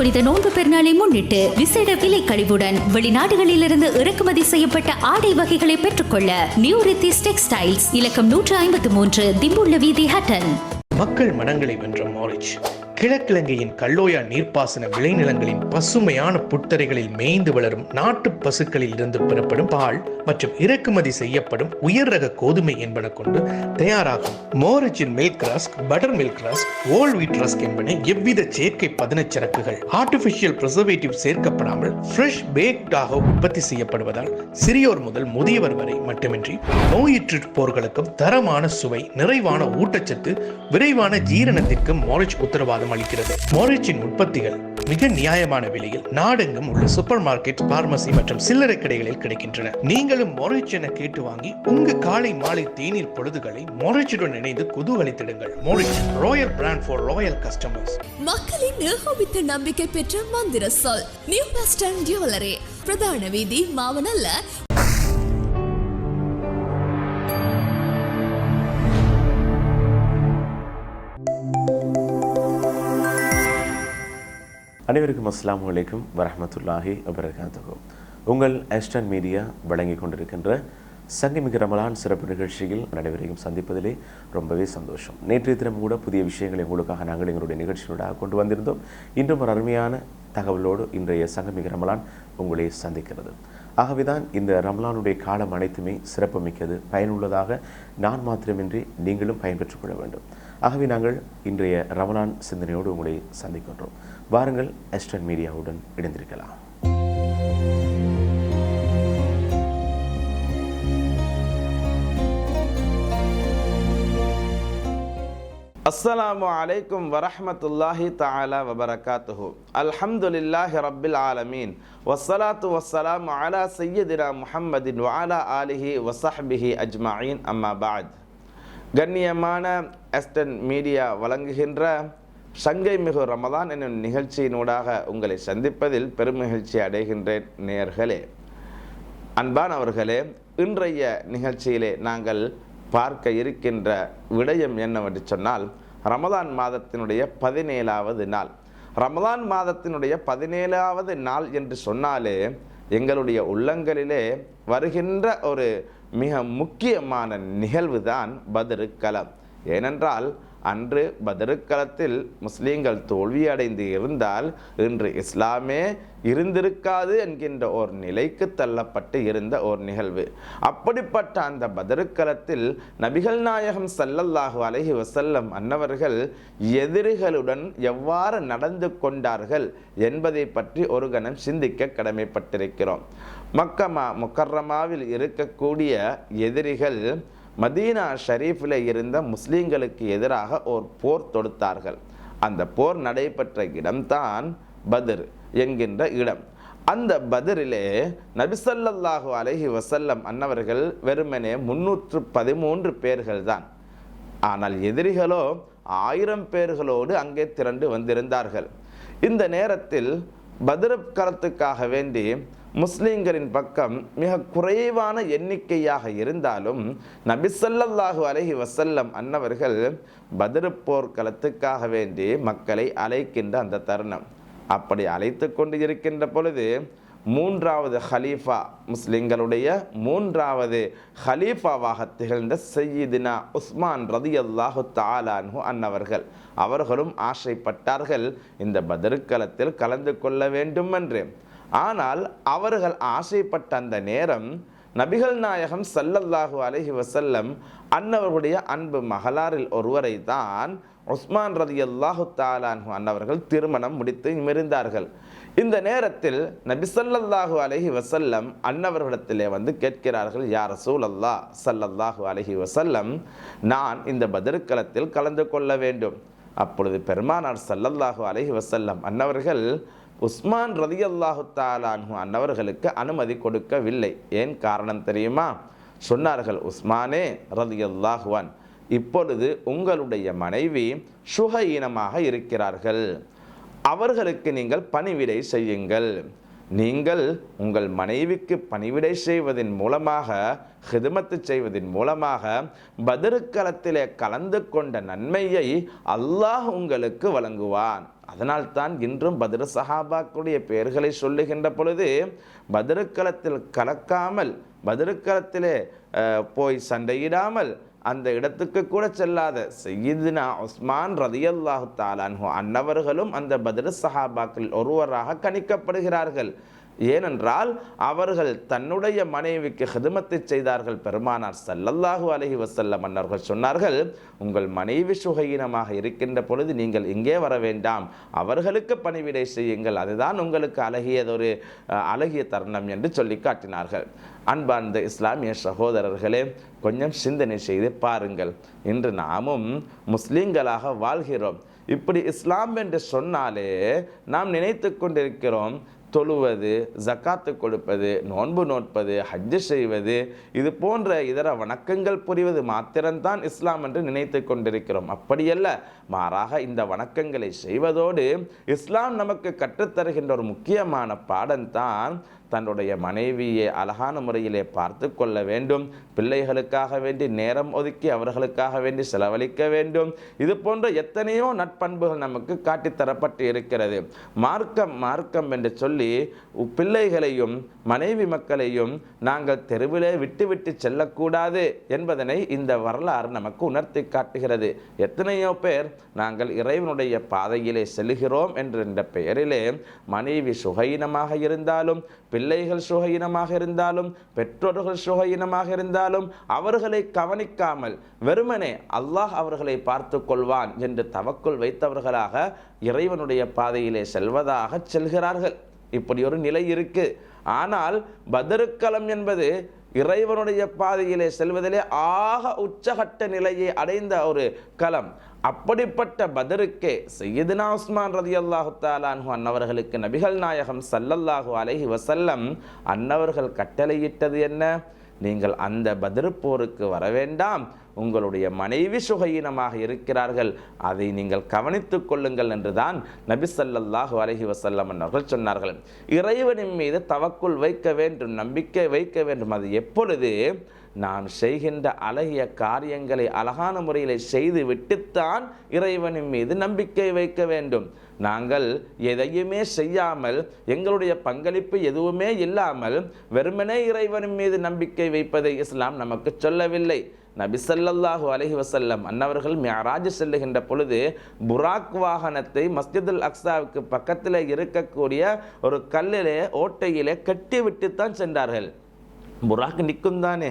புனித நோன்பு பெருநாளை முன்னிட்டு விசேட விலை கழிவுடன் வெளிநாடுகளிலிருந்து இறக்குமதி செய்யப்பட்ட ஆடை வகைகளை பெற்றுக்கொள்ள நியூ ரித்திஸ் டெக்ஸ்டைல்ஸ் இலக்கம் 153 திம்புள்ள வீதி ஹட்டன். மக்கள் மனங்களை வென்ற மாரிச் கிழக்கிழங்கையின் கல்லோயா நீர்ப்பாசன விளைநிலங்களின் பசுமையான புத்தரைகளில் மேய்ந்து வளரும் நாட்டு பசுக்களில் இருந்து பெறப்படும் பால் மற்றும் இறக்குமதி செய்யப்படும் உயர் ரக கோதுமை என்பன கொண்டு தயாராகும் மோரிச்சின் milk rusk, butter milk rusk, whole wheat rusk என்பன எவ்வித செயற்கை பதனச்சரக்குகள் ஆர்டிபிஷியல் பிரிசர்வேட்டிவ் சேர்க்கப்படாமல் ஃப்ரெஷ் பேக்டாக உற்பத்தி செய்யப்படுவதால் சிறியோர் முதல் முதியவர் வரை மட்டுமின்றி நோயுற்றுப்போர்களுக்கும் தரமான சுவை, நிறைவான ஊட்டச்சத்து, விரைவான ஜீரணத்திற்கு மாரிச் உத்தரவாதம் அளிக்கிறது. மாரிச்சின் உற்பத்திகள் மிக நியாயமான விலையில் நாடெங்கும் உள்ள சூப்பர் மார்க்கெட், பார்மசி மற்றும் சில்லறை கடைகளில் கிடைக்கின்றன. நீங்களும் மாரிச் என கேட்டு வாங்கி உங்க காலை மாலை தேநீர் பொழுதுகளை மாரிச்சுடன் இணைந்து குதூகலித்திடுங்கள். Marich, royal brand for royal customers. மக்களின் ஏகோபித்த நம்பிக்கை பெற்ற மந்திர சொல் நியூ பஸ் ஸ்டாண்ட் ஜுவல்லரி, பிரதான வீதி, மாவனல்ல. அனைவருக்கும் அஸ்ஸலாமு அலைக்கும் வரஹ்மத்துல்லாஹி வபரகாத்துஹு. உங்கள் எஸ்டர்ன் மீடியா வழங்கி கொண்டிருக்கின்ற சங்கமிகு ரமலான் சிறப்பு நிகழ்ச்சியில் அனைவரையும் சந்திப்பதிலே ரொம்பவே சந்தோஷம். நேற்றைய தினம் கூட புதிய விஷயங்களை உங்களுக்காக நாங்கள் எங்களுடைய நிகழ்ச்சியோடாக கொண்டு வந்திருந்தோம். இன்றும் ஒரு அருமையான தகவலோடு இன்றைய சங்கமிகு ரமலான் உங்களை சந்திக்கிறது. ஆகவேதான் இந்த ரமலானுடைய காலம் அனைத்துமே சிறப்பு மிக்கது, பயனுள்ளதாக நான் மாத்திரமின்றி நீங்களும் பயன்பெற்றுக் கொள்ள வேண்டும். ஆகவே நாங்கள் இன்றைய ரமலான் சிந்தனையோடு உங்களை சந்திக்கின்றோம். வாருங்கள், எஸ்டர்ன் மீடியாவுடன் இணைந்திருக்கலாம். அஸ்ஸலாமு அலைக்கும் வரஹ்மத்துல்லாஹி தஆலா வபரகாத்துஹு. அல்ஹம்துலில்லாஹி ரப்பில் ஆலமீன் வஸ்ஸலாத்து வஸ்ஸலாமு அலா சய்யிதினா முஹம்மதின் வ அலா ஆலிஹி வஸஹ்பிஹி அஜ்மஈன். அம்மா பஅத். கண்ணியமான எஸ்டர்ன் மீடியா வழங்குகின்ற சங்கை மிகு ரமதான் என்னும் நிகழ்ச்சியினூடாக உங்களை சந்திப்பதில் பெருமகிழ்ச்சி அடைகின்றேன். நேயர்களே, அன்பானவர்களே, இன்றைய நிகழ்ச்சியிலே நாங்கள் பார்க்க இருக்கின்ற விடயம் என்னவென்று சொன்னால், ரமதான் மாதத்தினுடைய 17வது நாள். ரமதான் மாதத்தினுடைய 17வது நாள் என்று சொன்னாலே எங்களுடைய உள்ளங்களிலே வருகின்ற ஒரு மிக முக்கியமான நிகழ்வு தான் பத்ருக்களம். ஏனென்றால் அன்று பத்ருக்களத்தில் முஸ்லீம்கள் தோல்வியடைந்து இருந்தால் இன்று இஸ்லாமே இருந்திருக்காது என்கின்ற ஒரு நிலைக்கு தள்ளப்பட்டு இருந்த ஒரு நிகழ்வு. அப்படிப்பட்ட அந்த பத்ருக்களத்தில் நபிகள் நாயகம் ஸல்லல்லாஹு அலைஹி வஸல்லம் அன்னவர்கள் எதிரிகளுடன் எவ்வாறு நடந்து கொண்டார்கள் என்பதை பற்றி ஒரு கணம் சிந்திக்க கடமைப்பட்டிருக்கிறோம். மக்கமா முக்கர்ரமாவில் இருக்கக்கூடிய எதிரிகள் மதீனா ஷரீஃபில் இருந்த முஸ்லீம்களுக்கு எதிராக ஒரு போர் தொடுத்தார்கள். அந்த போர் நடைபெற்ற இடம்தான் பத்ர் என்கின்ற இடம். அந்த பத்ரிலே நபி ஸல்லல்லாஹு அலைஹி வஸல்லம் அன்னவர்கள் வெறுமனே 313 பேர்கள் தான். ஆனால் எதிரிகளோ 1000 பேர்களோடு அங்கே திரண்டு வந்திருந்தார்கள். இந்த நேரத்தில் பத்ர் களத்துக்காக வேண்டி முஸ்லிம்களின் பக்கம் மிக குறைவான எண்ணிக்கையாக இருந்தாலும் நபி ஸல்லல்லாஹு அலைஹி வஸல்லம் அன்னவர்கள் பத்ர் போர்க்களத்துக்காக வேண்டி மக்களை அழைக்கின்ற அந்த தருணம். அப்படி அழைத்து கொண்டு இருக்கின்ற பொழுது 3வது ஹலீஃபா, முஸ்லிம்களுடைய 3வது ஹலீஃபாவாக திகழ்ந்த சய்யிதினா உஸ்மான் ரலியல்லாஹு தஆலா அன்ஹு அன்னவர்கள் அவர்களும் ஆசைப்பட்டார்கள் இந்த பத்ருக்களத்தில் கலந்து கொள்ள வேண்டும் என்று. ஆனால் அவர்கள் ஆசைப்பட்ட அந்த நேரம் நபிகள் நாயகம் ஸல்லல்லாஹு அலைஹி வஸல்லம் அன்னவர்களுடைய அன்பு மகளாரில் ஒருவரை தான் உஸ்மான் ரலியல்லாஹு தஆலா அன்ஹு அன்னவர்கள் திருமணம் முடித்து இருந்தார்கள். இந்த நேரத்தில் நபி ஸல்லல்லாஹு அலைஹி வஸல்லம் அன்னவர்களிடத்திலே வந்து கேட்கிறார்கள், யா ரசூலல்லாஹ் ஸல்லல்லாஹு அலைஹி வஸல்லம், நான் இந்த பத்ருக்களத்தில் கலந்து கொள்ள வேண்டும். அப்பொழுது பெருமானார் ஸல்லல்லாஹு அலைஹி வஸல்லம் அன்னவர்கள் உஸ்மான் ரலியல்லாஹு தஆலா அன்ஹு அன்னவர்களுக்கு அனுமதி கொடுக்கவில்லை. ஏன் காரணம் தெரியுமா? சொன்னார்கள், உஸ்மானே ரலியல்லாஹு அன், இப்பொழுது உங்களுடைய மனைவி சுகஈனமாக இருக்கிறார்கள், அவர்களுக்கு நீங்கள் பணிவிடை செய்யுங்கள். நீங்கள் உங்கள் மனைவிக்கு பணிவிடை செய்வதன் மூலமாக, ஹிதுமத்து செய்வதன் மூலமாக பத்ருக்களத்திலே கலந்து கொண்ட நன்மையை அல்லாஹ் உங்களுக்கு வழங்குவான். அதனால்தான் இன்றும் பத்ரு சஹாபாக்களுடைய பெயர்களை சொல்லுகின்ற பொழுது பத்ருக்களத்தில் கலக்காமல், பத்ருக்களத்திலே போய் சண்டையிடாமல் அந்த இடத்துக்கு கூட செல்லாத சய்யிதுனா உஸ்மான் ரலியல்லாஹு தஆலா அன்ஹு அன்னவர்களும் அந்த பத்ரு சஹாபாக்களில் ஒருவராக கணிக்கப்படுகிறார்கள். ஏனென்றால் அவர்கள் தன்னுடைய மனைவிக்கு ஹிதுமத்தை செய்தார்கள். பெருமானார் ஸல்லல்லாஹு அலைஹி வஸல்லம் அன்னவர்கள் சொன்னார்கள், உங்கள் மனைவி சுகையினமாக இருக்கின்ற பொழுது நீங்கள் இங்கே வர வேண்டாம், அவர்களுக்கு பணிவிடை செய்யுங்கள், அதுதான் உங்களுக்கு அழகிய தருணம் என்று சொல்லி காட்டினார்கள். அன்பார்ந்த இஸ்லாமிய சகோதரர்களே, கொஞ்சம் சிந்தனை செய்து பாருங்கள். இன்று நாமும் முஸ்லிம்களாக வாழ்கிறோம். இப்படி இஸ்லாம் என்று சொன்னாலே நாம் நினைத்து கொண்டிருக்கிறோம், தொழுவது, ஜக்காத்து கொடுப்பது, நோன்பு நோட்பது, ஹஜ்ஜு செய்வது, இது போன்ற இதர வணக்கங்கள் புரிவது மாத்திரம்தான் இஸ்லாம் என்று நினைத்து கொண்டிருக்கிறோம். அப்படியல்ல, மாறாக இந்த வணக்கங்களை செய்வதோடு இஸ்லாம் நமக்கு கற்றுத்தருகின்ற ஒரு முக்கியமான பாடம்தான் தன்னுடைய மனைவியை அழகான முறையிலே பார்த்து கொள்ள வேண்டும், பிள்ளைகளுக்காக வேண்டி நேரம் ஒதுக்கி அவர்களுக்காக வேண்டி செலவழிக்க வேண்டும். இது போன்ற எத்தனையோ நட்பண்புகள் நமக்கு காட்டித்தரப்பட்டு இருக்கிறது. மார்க்கம் என்று சொல்லி பிள்ளைகளையும் மனைவி மக்களையும் நாங்கள் தெருவிலே விட்டு செல்லக்கூடாது என்பதனை இந்த வரலாறு நமக்கு உணர்த்தி காட்டுகிறது. எத்தனையோ பேர் நாங்கள் இறைவனுடைய பாதையிலே செல்கிறோம் என்ற பெயரிலே மனைவி சுகையினமாக இருந்தாலும், பிள்ளைகள் சுகையினமாக இருந்தாலும், பெற்றோர்கள் சுகையினமாக இருந்தாலும் அவர்களை கவனிக்காமல் வெறுமனே அல்லாஹ் அவர்களை பார்த்து கொள்வான் என்று தவக்குள் வைத்தவர்களாக இறைவனுடைய பாதையிலே செல்வதாக செல்கிறார்கள். இப்படி ஒரு நிலை இருக்கு. ஆனால் பத்ருக்களம் என்பது இறைவனுடைய பாதையிலே செல்வதிலே ஆக உச்சகட்ட நிலையை அடைந்த ஒரு களம். அப்படிப்பட்ட பத்ருக்கே சய்யிதுனா உஸ்மான் ரலியல்லாஹு தஆலா அன்ஹு அன்னவர்களுக்கு நபிகள் நாயகம் ஸல்லல்லாஹு அலைஹி வஸல்லம் அன்னவர்கள் கட்டளையிட்டது என்ன? நீங்கள் அந்த பத்ரு போருக்கு வர வேண்டாம், உங்களுடைய மனைவி சுகையினமாக இருக்கிறார்கள், அதை நீங்கள் கவனித்துக் கொள்ளுங்கள் என்றுதான் நபி ஸல்லல்லாஹு அலைஹி வஸல்லம் அவர்கள் சொன்னார்கள். இறைவனின் மீது தவக்குல் வைக்க வேண்டும், நம்பிக்கை வைக்க வேண்டும். அது எப்பொழுது? நாம் செய்கின்ற அழகிய காரியங்களை அழகான முறையில் செய்து விட்டுத்தான் இறைவனின் மீது நம்பிக்கை வைக்க வேண்டும். நாங்கள் எதையுமே செய்யாமல், எங்களுடைய பங்களிப்பு எதுவுமே இல்லாமல் வெறுமனே இறைவனின் மீது நம்பிக்கை வைப்பதை இஸ்லாம் நமக்கு சொல்லவில்லை. நபி ஸல்லல்லாஹு அலைஹி வஸல்லம் அன்னவர்கள் மிஅராஜ் செல்லுகின்ற பொழுது புராக் வாகனத்தை மஸ்ஜிதுல் அக்ஸாவுக்கு பக்கத்தில் இருக்கக்கூடிய ஒரு கல்லிலே ஓட்டையிலே கட்டி விட்டுத்தான் சென்றார்கள். புராக் நிற்கும் தானே,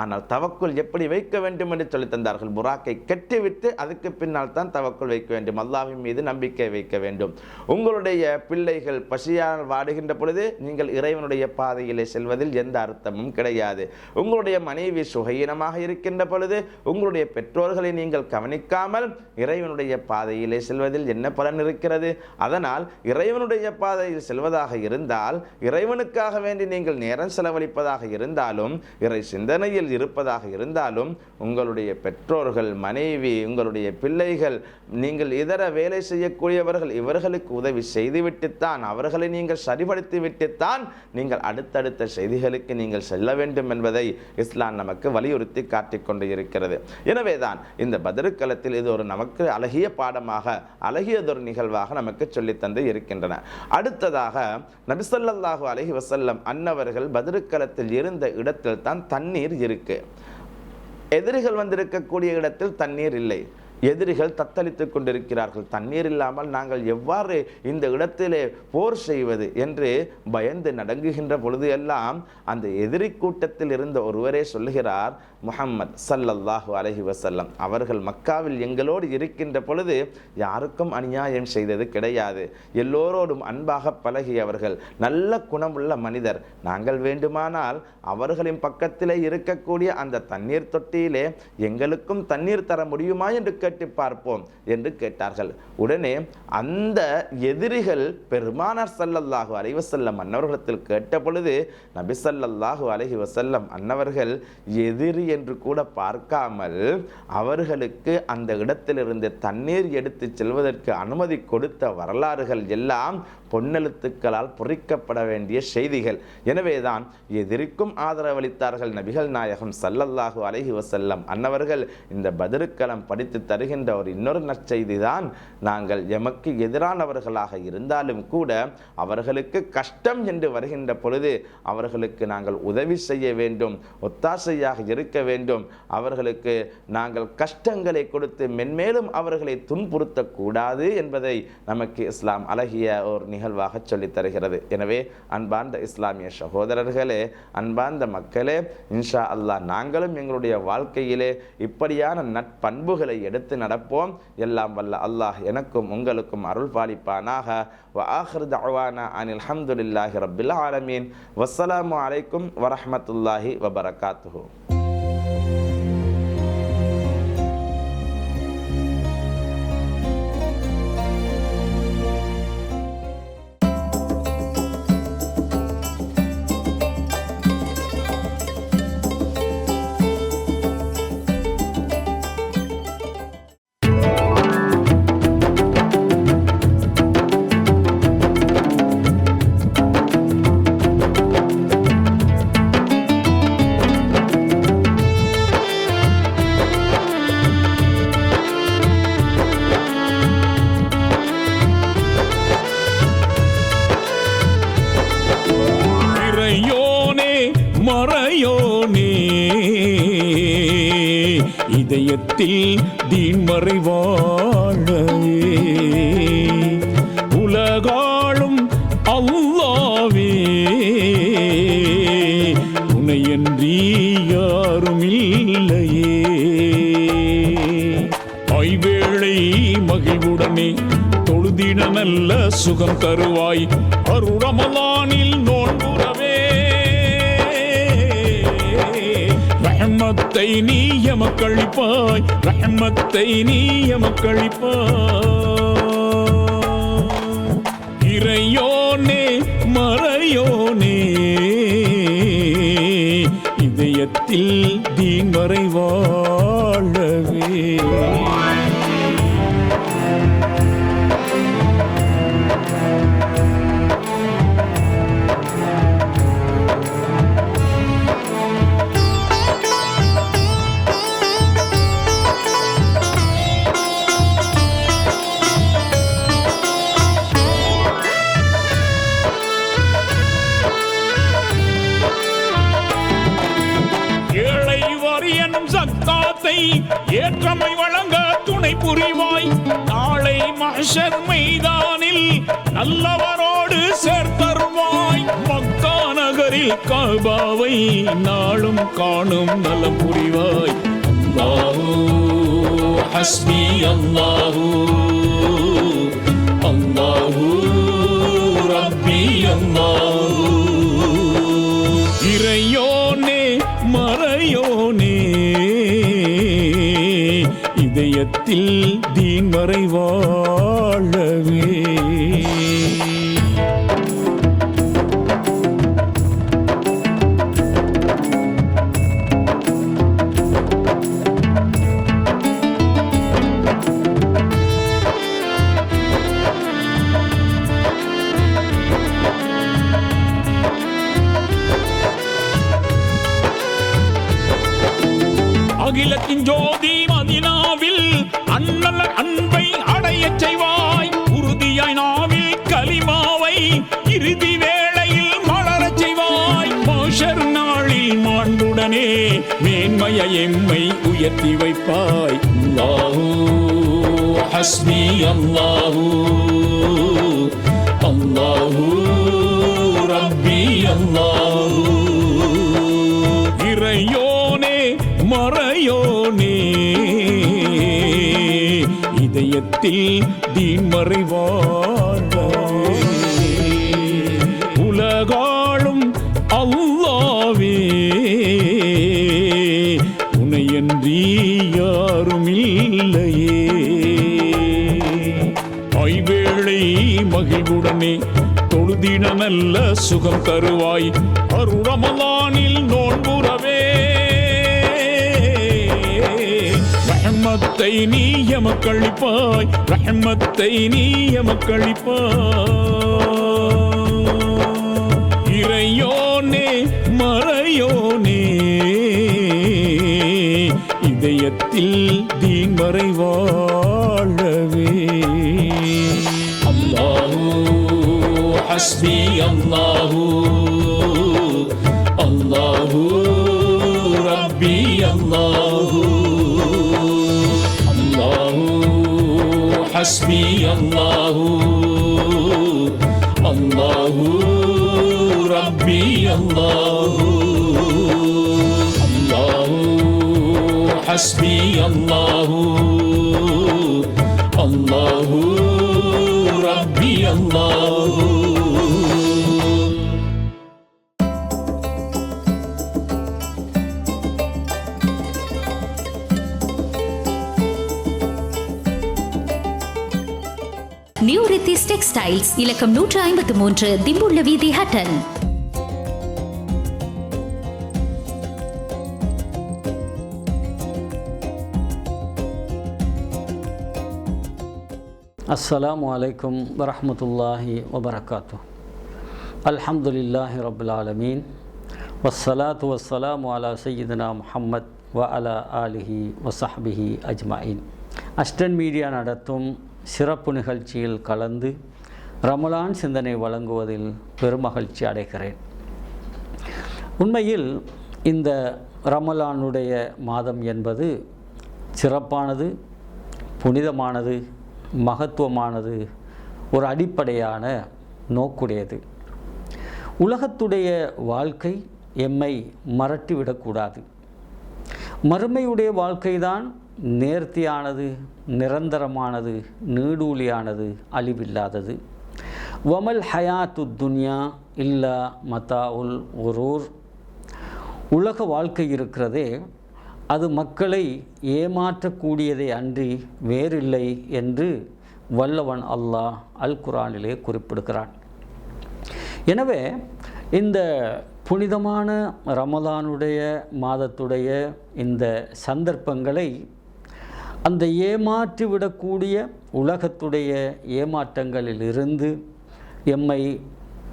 ஆனால் தவக்குள் எப்படி வைக்க வேண்டும் என்று சொல்லி தந்தார்கள். புராக்கை கட்டிவிட்டு அதுக்கு பின்னால் தான் தவக்குள் வைக்க வேண்டும், அல்லாஹ்வின் மீது நம்பிக்கை வைக்க வேண்டும். உங்களுடைய பிள்ளைகள் பசியால் வாடுகின்ற பொழுது நீங்கள் இறைவனுடைய பாதையிலே செல்வதில் எந்த அர்த்தமும் கிடையாது. உங்களுடைய மனைவி சுகையினமாக இருக்கின்ற பொழுது உங்களுடைய பெற்றோர்களை நீங்கள் கவனிக்காமல் இறைவனுடைய பாதையிலே செல்வதில் என்ன பலன் இருக்கிறது? அதனால் இறைவனுடைய பாதையில் செல்வதாக இருந்தால், இறைவனுக்காக வேண்டி நீங்கள் நேரம் செலவழிப்பதாக இருந்தாலும், இறை சிந்தனையில் இருப்பதாக இருந்தாலும், உங்களுடைய பெற்றோர்கள், மனைவி, உங்களுடைய பிள்ளைகள், நீங்கள் இதர வேலை செய்யக்கூடியவர்கள், இவர்களுக்கு உதவி செய்துவிட்டுத்தான், அவர்களை நீங்கள் சரிபடுத்தி விட்டுத்தான் நீங்கள் அடுத்தடுத்த செய்திகளுக்கு நீங்கள் செல்ல வேண்டும் என்பதை இஸ்லாம் நமக்கு வலியுறுத்தி காட்டிக்கொண்டு இருக்கிறது. எனவேதான் இந்த பத்ருக்களத்தில் இது ஒரு நமக்கு அழகிய பாடமாக, அழகியதொரு நிகழ்வாக நமக்கு சொல்லித்தந்து இருக்கின்றன. அடுத்ததாக நபி ஸல்லல்லாஹு அலைஹி வஸல்லம் அன்னவர்கள் பத்ருக்களத்தில் இருந்த இடத்தில் தான் தண்ணீர் இருக்கு. எதிரிகள் வந்திருக்கக்கூடிய இடத்தில் தண்ணீர் இல்லை. எதிரிகள் தத்தளித்துக் கொண்டிருக்கிறார்கள். தண்ணீர் இல்லாமல் நாங்கள் எவ்வாறு இந்த இடத்திலே போர் செய்வது என்று பயந்து நடுங்குகின்ற பொழுது எல்லாம் அந்த எதிரி கூட்டத்தில் இருந்த ஒருவரே சொல்லுகிறார், முஹம்மத் ஸல்லல்லாஹு அலைஹி வஸல்லம் அவர்கள் மக்காவில் எங்களோடு இருக்கின்ற பொழுது யாருக்கும் அநியாயம் செய்தது கிடையாது, எல்லோரோடும் அன்பாக பழகியவர்கள், நல்ல குணமுள்ள மனிதர். நாங்கள் வேண்டுமானால் அவர்களின் பக்கத்திலே இருக்கக்கூடிய அந்த தண்ணீர் தொட்டியிலே எங்களுக்கும் தண்ணீர் தர முடியுமா என்று கேட்டு பார்ப்போம் என்று கேட்டார்கள். உடனே அந்த எதிரிகள் பெருமானார் ஸல்லல்லாஹு அலைஹி வஸல்லம் அன்னவர்களிடத்தில் கேட்ட பொழுது நபி ஸல்லல்லாஹு அலைஹி வஸல்லம் அன்னவர்கள் எதிரி என்று கூட பார்க்காமல் அவர்களுக்கு அந்த இடத்திலிருந்து தண்ணீர் எடுத்து செல்வதற்கு அனுமதி கொடுத்த வரலாறுகள் எல்லாம் பொன்னெழுத்துக்களால் பொறிக்கப்பட வேண்டிய செய்திகள். எனவேதான் எதிர்க்கும் ஆதரவளித்தார்கள் நபிகள் நாயகம் ஸல்லல்லாஹு அலைஹி வஸல்லம் அன்னவர்கள். இந்த பத்ருக்களம் படித்து தருகின்ற ஒரு இன்னொரு நற்செய்தி தான், நாங்கள் எமக்கு எதிரானவர்களாக இருந்தாலும் கூட அவர்களுக்கு கஷ்டம் என்று வருகின்ற பொழுது அவர்களுக்கு நாங்கள் உதவி செய்ய வேண்டும், ஒத்தாசையாக இருக்க வேண்டும். அவர்களுக்கு நாங்கள் கஷ்டங்களை கொடுத்து மென்மேலும் அவர்களை துன்புறுத்தக்கூடாது என்பதை நமக்கு இஸ்லாம் அழகிய ஒரு நிகழ்வாக சொல்லித் தருகிறது. எனவே அன்பார்ந்த இஸ்லாமிய சகோதரர்களே, அன்பார்ந்த மக்களே, இன்ஷா அல்லாஹ் நாங்களும் எங்களுடைய வாழ்க்கையிலே இப்படியான நட்பண்புகளை எடுத்து நடப்போம். எல்லாம் வல்ல அல்லாஹ் எனக்கும் உங்களுக்கும் அருள் பாலிப்பானாக. வ ஆகிரு தஅவானா அனில் ஹம்துலில்லாஹி ரப்பில் ஆலமீன். வஸ்ஸலாமு அலைக்கும் வரஹ்மத்துல்லாஹி வபரகாத்துஹு. இதயத்தில் தீன் மறைவாழவே உலகாளும் அல்லாவே உனையன்றி யாரும் இல்லையே. ஐவேளை மகிழ்வுடனே தொழுதிட நல்ல சுகம் தருவாய். அருளமலானில் நோன்புறவே ரஹ்மத்தை நீ எமக்களிப்பாய், ரஹ்மத்தை நீ எமக்களிப்பாய். இறையோனே மறையோனே இதயத்தில் தீன் மறைவாழவே. ஏற்றமை வழங்க துணை புரிவாய். நாளை மஹ்ஷர் மைதானில் நல்லவரோடு சேர்த்தருவாய். மக்கா நகரில் கஅபாவை நாளும் காணும் நலம் புரிவாய். அல்லாஹு ஹஸ்பி அல்லாஹு அல்லாஹு ரப்பி அல்லாஹு. இறையோனே மறையோனே இதயத்தில் தீன் மறைவாழவே. அகிலத்தின் ஜோதி மதீனாவில் அண்ணல் அன்பை அடையச் செய்வாய். உறுதியாய் நாவில் கலிமாவை இறுதி வேளையில் மலரச் செய்வாய். மஹ்ஷர் நாளில் மாண்புடனே மேன்மையை எம்மை உயர்த்தி வைப்பாய். அல்லாஹு ஹஸ்பி அல்லாஹு அல்லாஹு ரப்பி அல்லாஹு. இறையோனே மறையோனே இதயத்தில் தீன் மறைவாழவே உலகாளும் அல்லாவே உனையன்றி யாரும் இல்லையே. ஐவேளை மகிழ்வுடனே தொழுதிட நல்ல சுகம் தருவாய். அருளமலானில் நோன்புறவே ரஹ்மத்தை நீ எமக்களிப்பாய், ரஹ்மத்தை நீ எமக்களிப்பாய். இறையோனே மறையோனே, இதயத்தில் தீன் மறைவாழவே. அல்லாஹு ஹஸ்பி அல்லாஹு, அல்லாஹு ரப்பி அல்லாஹு, அல்லாஹு ஹஸ்பி அல்லாஹு, அல்லாஹு ரப்பி அல்லாஹு, அல்லாஹு ஹஸ்பி அல்லாஹு, அல்லாஹு ரப்பி அல்லாஹு. நியூ ரித்திஸ் டெக்ஸ்டைல்ஸ், இலக்கம் 153, திம்புள்ள வீதி, ஹட்டன். அஸ்ஸலாமு அலைக்கும் வரஹ்மத்துல்லாஹி வபரகாத்துஹ். அல்ஹம்துலில்லாஹி ரப்பில் ஆலமீன், வஸ்ஸலாத்து வஸ்ஸலாமு அலா சய்யிதினா முஹம்மத் வ அலா ஆலிஹி வஸஹ்பிஹி அஜ்மஈன். அஸ்டன் மீடியா நடத்தும் சிறப்பு நிகழ்ச்சியில் கலந்து ரமலான் சிந்தனை வழங்குவதில் பெருமகிழ்ச்சி அடைகிறேன். உண்மையில் இந்த ரமலானுடைய மாதம் என்பது சிறப்பானது, புனிதமானது, மகத்துவமானது, ஒரு அடிப்படையான நோக்குடையது. உலகத்துடைய வாழ்க்கை எம்மை மறட்டிவிடக்கூடாது. மறுமையுடைய வாழ்க்கைதான் நேர்த்தியானது, நிரந்தரமானது, நீடூழியானது, அழிவில்லாதது. வமல் ஹயாத்து துன்யா இல்லா மதாஉல் குரூர். உலக வாழ்க்கை இருக்கிறதே, அது மக்களை ஏமாற்றக்கூடியதை அன்றி வேறில்லை என்று வல்லவன் அல்லாஹ் அல் குர்ஆனிலே குறிப்பிடுகிறான். எனவே இந்த புனிதமான ரமலானுடைய மாதத்துடைய இந்த சந்தர்ப்பங்களை அந்த ஏமாற்றிவிடக்கூடிய உலகத்துடைய ஏமாற்றங்களிலிருந்து எம்மை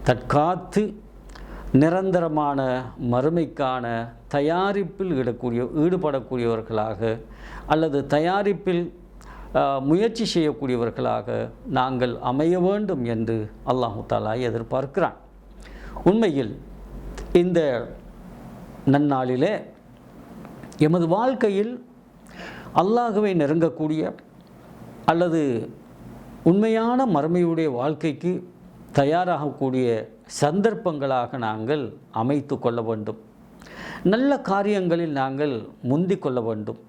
தற்காத்து நிரந்தரமான மறுமைக்கான தயாரிப்பில் ஈடுபடக்கூடியவர்களாக அல்லது தயாரிப்பில் முயற்சி செய்யக்கூடியவர்களாக நாங்கள் அமைய வேண்டும் என்று அல்லாஹு தஆலா எதிர்பார்க்கிறான். உண்மையில் இந்த நன்னாளிலே எமது வாழ்க்கையில் அல்லாஹ்வை நெருங்கக்கூடிய அல்லது உண்மையான மறுமையுடைய வாழ்க்கைக்கு தயாராகக்கூடிய சந்தர்ப்பங்களாக நாங்கள் அமைத்து கொள்ள வேண்டும். நல்ல காரியங்களில் நாங்கள் முந்திக் கொள்ள வேண்டும்.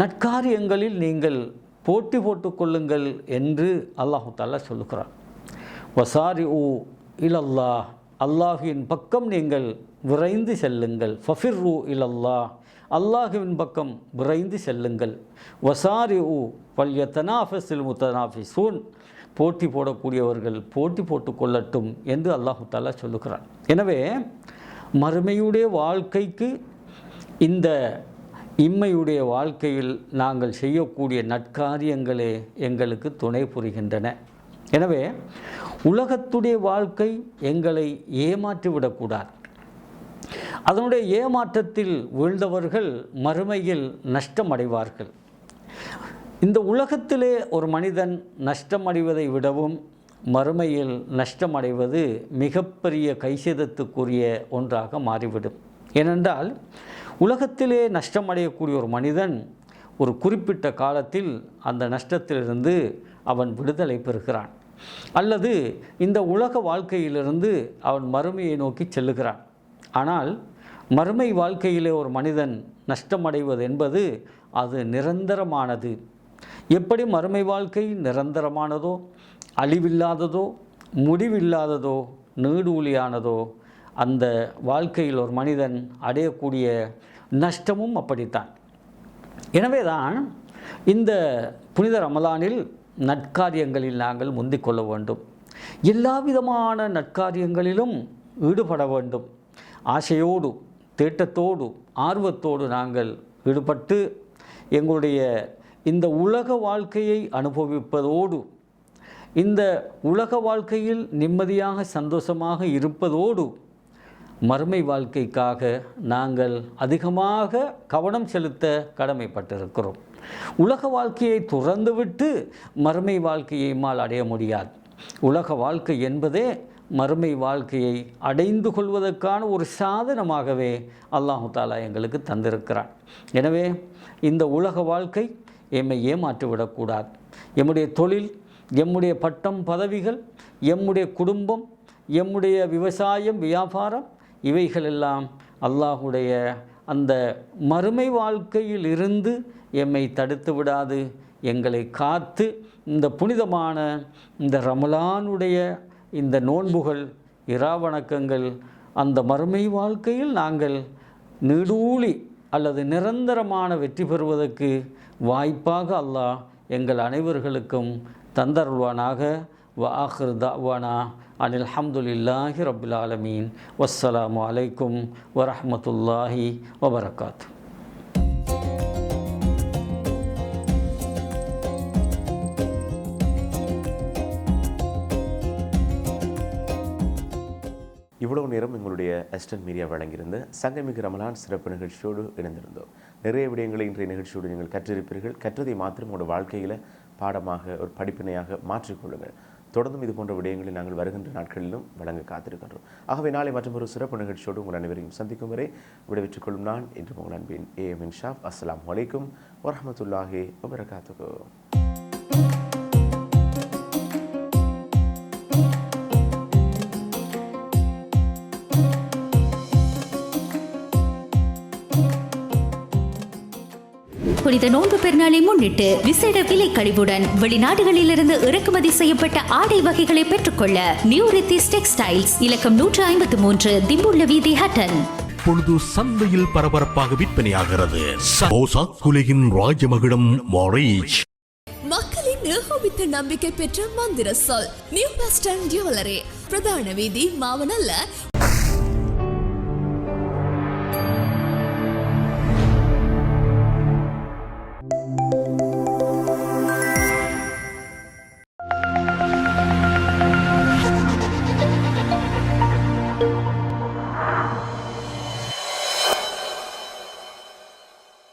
நற்காரியங்களில் நீங்கள் போட்டி போட்டுக் கொள்ளுங்கள் என்று அல்லாஹு தஆலா சொல்லுகிறார். வசாரிஉ இலல்லாஹ், அல்லாஹுவின் பக்கம் நீங்கள் விரைந்து செல்லுங்கள். ஃபஃபிர்ரு இலல்லாஹ், அல்லாஹுவின் பக்கம் விரைந்து செல்லுங்கள். வசாரிஉ வல்யதனாஃபஸில் முத்தனாஃபிஸூன், போட்டி போடக்கூடியவர்கள் போட்டி போட்டுக்கொள்ளட்டும் என்று அல்லாஹு தஆலா சொல்லுகிறார். எனவே மறுமையுடைய வாழ்க்கைக்கு இந்த இம்மையுடைய வாழ்க்கையில் நாங்கள் செய்யக்கூடிய நற்காரியங்களே எங்களுக்கு துணை புரிகின்றன. எனவே உலகத்துடைய வாழ்க்கை எங்களை ஏமாற்றிவிடக்கூடாது. அதனுடைய ஏமாற்றத்தில் வீழ்ந்தவர்கள் மறுமையில் நஷ்டமடைவார்கள். இந்த உலகத்திலே ஒரு மனிதன் நஷ்டமடைவதை விடவும் மறுமையில் நஷ்டமடைவது மிகப்பெரிய கைசேதத்துக்குரிய ஒன்றாக மாறிவிடும். ஏனென்றால் உலகத்திலே நஷ்டமடையக்கூடிய ஒரு மனிதன் ஒரு குறிப்பிட்ட காலத்தில் அந்த நஷ்டத்திலிருந்து அவன் விடுதலை பெறுகிறான், அல்லது இந்த உலக வாழ்க்கையிலிருந்து அவன் மறுமையை நோக்கி செல்லுகிறான். ஆனால் மறுமை வாழ்க்கையிலே ஒரு மனிதன் நஷ்டமடைவது என்பது அது நிரந்தரமானது. எப்படி மறுமை வாழ்க்கை நிரந்தரமானதோ, அழிவில்லாததோ, முடிவில்லாததோ, நீடூழியானதோ, அந்த வாழ்க்கையில் ஒரு மனிதன் அடையக்கூடிய நஷ்டமும் அப்படித்தான். எனவேதான் இந்த புனித ரமலானில் நற்காரியங்களில் நாங்கள் முந்திக் கொள்ள வேண்டும். எல்லா விதமான நற்காரியங்களிலும் ஈடுபட வேண்டும். ஆசையோடு, தேட்டத்தோடு, ஆர்வத்தோடு நாங்கள் ஈடுபட்டு எங்களுடைய இந்த உலக வாழ்க்கையை அனுபவிப்பதோடு, இந்த உலக வாழ்க்கையில் நிம்மதியாக சந்தோஷமாக இருப்பதோடு, மறுமை வாழ்க்கைக்காக நாங்கள் அதிகமாக கவனம் செலுத்த கடமைப்பட்டிருக்கிறோம். உலக வாழ்க்கையை துறந்துவிட்டு மறுமை வாழ்க்கையை மால் அடைய முடியாது. உலக வாழ்க்கை என்பதே மறுமை வாழ்க்கையை அடைந்து கொள்வதற்கான ஒரு சாதனமாகவே அல்லாஹு தாலா எங்களுக்கு தந்திருக்கிறான். எனவே இந்த உலக வாழ்க்கை எம்மை ஏமாற்றிவிடக்கூடாது. எம்முடைய தொழில், எம்முடைய பட்டம் பதவிகள், எம்முடைய குடும்பம், எம்முடைய விவசாயம், வியாபாரம், இவைகளெல்லாம் அல்லாஹுடைய அந்த மறுமை வாழ்க்கையில் இருந்து எம்மை தடுத்து விடாது. எங்களை காத்து இந்த புனிதமான இந்த ரமலானுடைய இந்த நோன்புகள், இராவணக்கங்கள், அந்த மறுமை வாழ்க்கையில் நாங்கள் நீடூழி அல்லது நிரந்தரமான வெற்றி பெறுவதற்கு வாய்ப்பாக அல்லாஹ் எங்கள் அனைவர்களுக்கும் தந்தருள்வானாக. வஆகிரு தஅவானா அனில் ஹம்துலில்லாஹி ரப்பில் ஆலமீன். வஸ்ஸலாமு அலைக்கும் வரஹ்மத்துல்லாஹி வபரகாத்துஹு. இவ்வளவு நேரம் எங்களுடைய எஸ்டர்ன் மீடியா வழங்கியிருந்த சங்கமிகு ரமலான் சிறப்பு நிகழ்ச்சியோடு இணைந்திருந்தோம். நிறைய விடயங்களை இன்றைய நிகழ்ச்சியோடு நீங்கள் கற்றிருப்பீர்கள். கற்றதை மாத்திரம் உங்களோட வாழ்க்கையில் பாடமாக, ஒரு படிப்பினையாக மாற்றிக்கொள்ளுங்கள். தொடர்ந்தும் இது போன்ற விடயங்களை நாங்கள் வருகின்ற நாட்களிலும் வழங்க காத்திருக்கின்றோம். ஆகவே நாளை மற்றொரு சிறப்பு நிகழ்ச்சியோடு உங்கள் அனைவரையும் சந்திக்கும் வரை விடைபெற்றுக் கொள்ளும் நான் இன்று உங்கள் அன்பின் AM இன்ஷாப். அஸ்ஸலாமு அலைக்கும் வரஹ்மத்துல்லாஹி வபரகாத்துஹு. புனித நோன்பு பெருநாளை முன்னிட்டு விசேட விலை கழிவுடன் வெளிநாடுகளிலிருந்து இறக்குமதி செய்யப்பட்ட ஆடை வகைகளை பெற்றுக்கொள்ள நியூ ரித்திஸ் டெக்ஸ்டைல்ஸ், இலக்கம் 153, திம்புள்ள வீதி, ஹட்டன். இப்பொழுது சந்தையில் பரபரப்பாக விற்பனையாகிறது சமோசா குலகின் ராஜமகுடம் மாரீச். மக்களின் ஏகோபித்த நம்பிக்கை பெற்ற மந்திர சொல் நியூ பஸ் ஸ்டாண்ட் ஜுவல்லரி, பிரதான வீதி, மாவனல்ல.